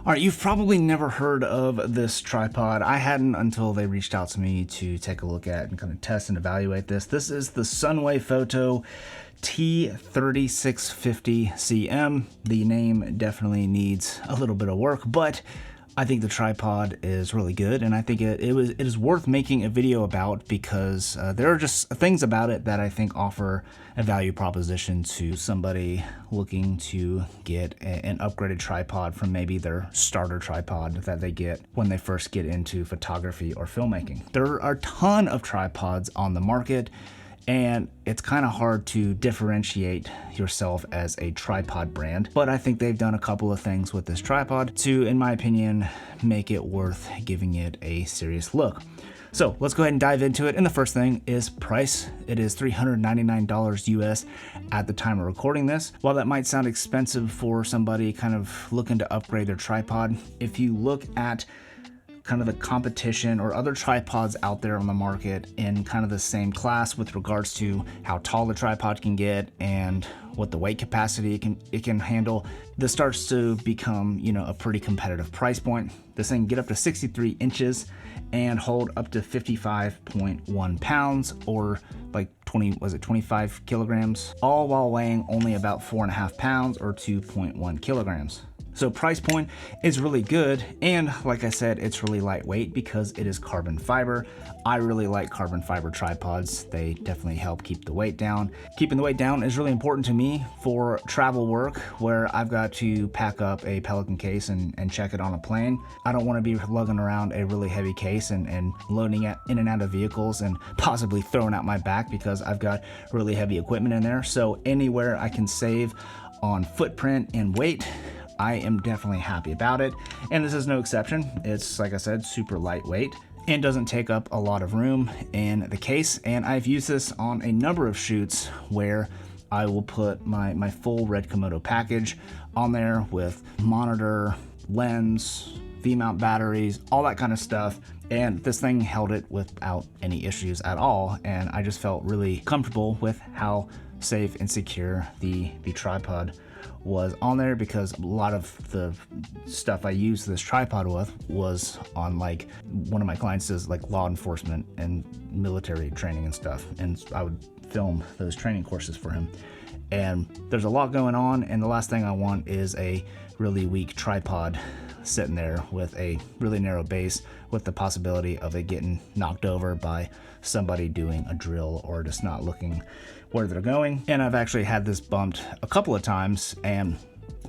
All right, you've probably never heard of this tripod. I hadn't until they reached out to me to take a look at and kind of test and evaluate this. This is the Sunway Photo T3650CM. The name definitely needs a little bit of work, but I think the tripod is really good, and I think it is worth making a video about because there are just things about it that I think offer a value proposition to somebody looking to get an upgraded tripod from maybe their starter tripod that they get when they first get into photography or filmmaking. There are a ton of tripods on the market, and it's kind of hard to differentiate yourself as a tripod brand, but I think they've done a couple of things with this tripod to, in my opinion, make it worth giving it a serious look. So let's go ahead and dive into it. And the first thing is price. It is $399 US at the time of recording this. While that might sound expensive for somebody kind of looking to upgrade their tripod, if you look at kind of the competition or other tripods out there on the market in kind of the same class with regards to how tall the tripod can get and what the weight capacity it can handle, this starts to become, you know, a pretty competitive price point. This thing can get up to 63 inches and hold up to 55.1 pounds or like 25 kilograms, all while weighing only about 4.5 pounds or 2.1 kilograms. So price point is really good, and like I said, it's really lightweight because it is carbon fiber. I really like carbon fiber tripods. They definitely help keep the weight down. Keeping the weight down is really important to me for travel work where I've got to pack up a Pelican case and check it on a plane. I don't want to be lugging around a really heavy case and loading it in and out of vehicles and possibly throwing out my back because I've got really heavy equipment in there. So anywhere I can save on footprint and weight, I am definitely happy about it, and this is no exception. It's, like I said, super lightweight and doesn't take up a lot of room in the case, and I've used this on a number of shoots where I will put my full Red Komodo package on there with monitor, lens, V-mount batteries, all that kind of stuff, and this thing held it without any issues at all, and I just felt really comfortable with how safe and secure the tripod was on there, because a lot of the stuff I used this tripod with was on, like, one of my clients does like law enforcement and military training and stuff, and I would film those training courses for him, and there's a lot going on, and the last thing I want is a really weak tripod sitting there with a really narrow base with the possibility of it getting knocked over by somebody doing a drill or just not looking where they're going. And I've actually had this bumped a couple of times and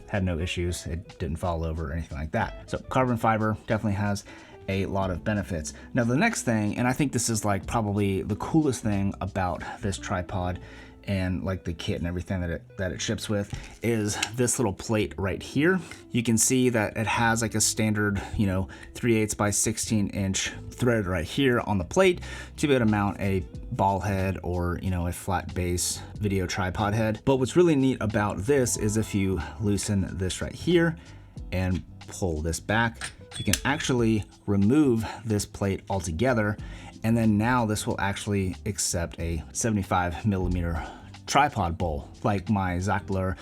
had no issues. It didn't fall over or anything like that. So carbon fiber definitely has a lot of benefits. Now the next thing, and I think this is like probably the coolest thing about this tripod and like the kit and everything that it ships with, is this little plate right here. You can see that it has like a standard, you know, 3/8 by 16 inch thread right here on the plate to be able to mount a ball head or, you know, a flat base video tripod head. But what's really neat about this is if you loosen this right here and pull this back, you can actually remove this plate altogether, and then now this will actually accept a 75mm tripod bowl, like my Zachler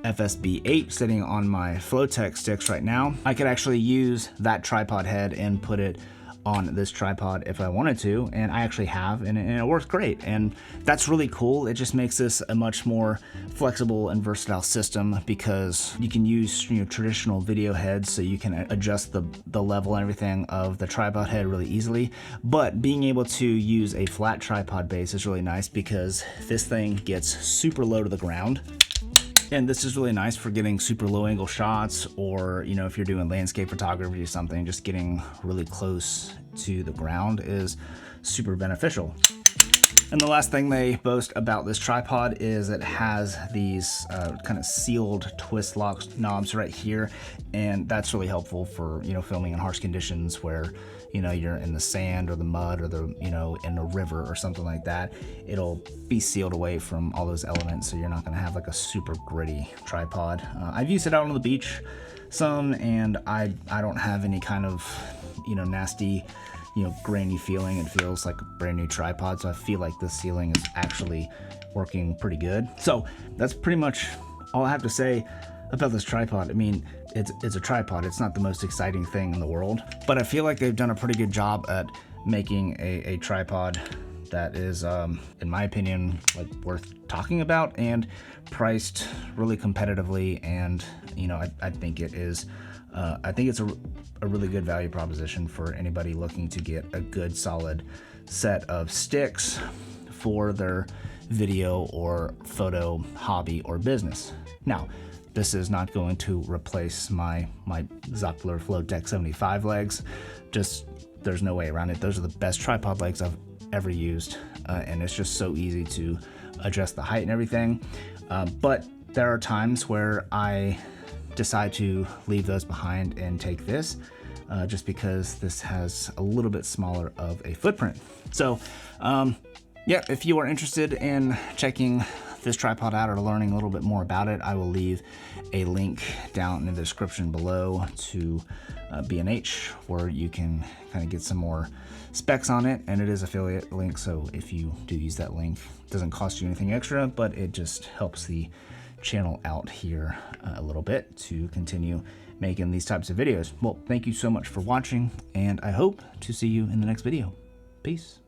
FSB8 sitting on my Flowtech sticks right now. I could actually use that tripod head and put it on this tripod if I wanted to, and I actually have, and it works great, and that's really cool. It just makes this a much more flexible and versatile system because you can use, you know, traditional video heads, so you can adjust the level and everything of the tripod head really easily, but being able to use a flat tripod base is really nice because this thing gets super low to the ground. And this is really nice for getting super low angle shots, or, you know, if you're doing landscape photography or something, just getting really close to the ground is super beneficial. And the last thing they boast about this tripod is it has these kind of sealed twist lock knobs right here, and that's really helpful for, you know, filming in harsh conditions where, you know, you're in the sand or the mud or the, you know, in a river or something like that. It'll be sealed away from all those elements, so you're not going to have like a super gritty tripod. I've used it out on the beach some, and I don't have any kind of, you know, nasty, you know, grainy feeling. It feels like a brand new tripod, so I feel like the sealing is actually working pretty good. So that's pretty much all I have to say about this tripod. I mean, it's a tripod. It's not the most exciting thing in the world, but I feel like they've done a pretty good job at making a tripod that is, in my opinion, like worth talking about and priced really competitively. And you know, I think it is. I think it's a really good value proposition for anybody looking to get a good solid set of sticks for their video or photo hobby or business. Now, this is not going to replace my Zoppler Flowtech 75 legs. Just, there's no way around it. Those are the best tripod legs I've ever used, and it's just so easy to adjust the height and everything. But there are times where I decide to leave those behind and take this, just because this has a little bit smaller of a footprint. So yeah, if you are interested in checking this tripod out or learning a little bit more about it, I will leave a link down in the description below to B&H, where you can kind of get some more specs on it, and it is affiliate link, so if you do use that link, it doesn't cost you anything extra, but it just helps the channel out here a little bit to continue making these types of videos. Well, thank you so much for watching, and I hope to see you in the next video. Peace.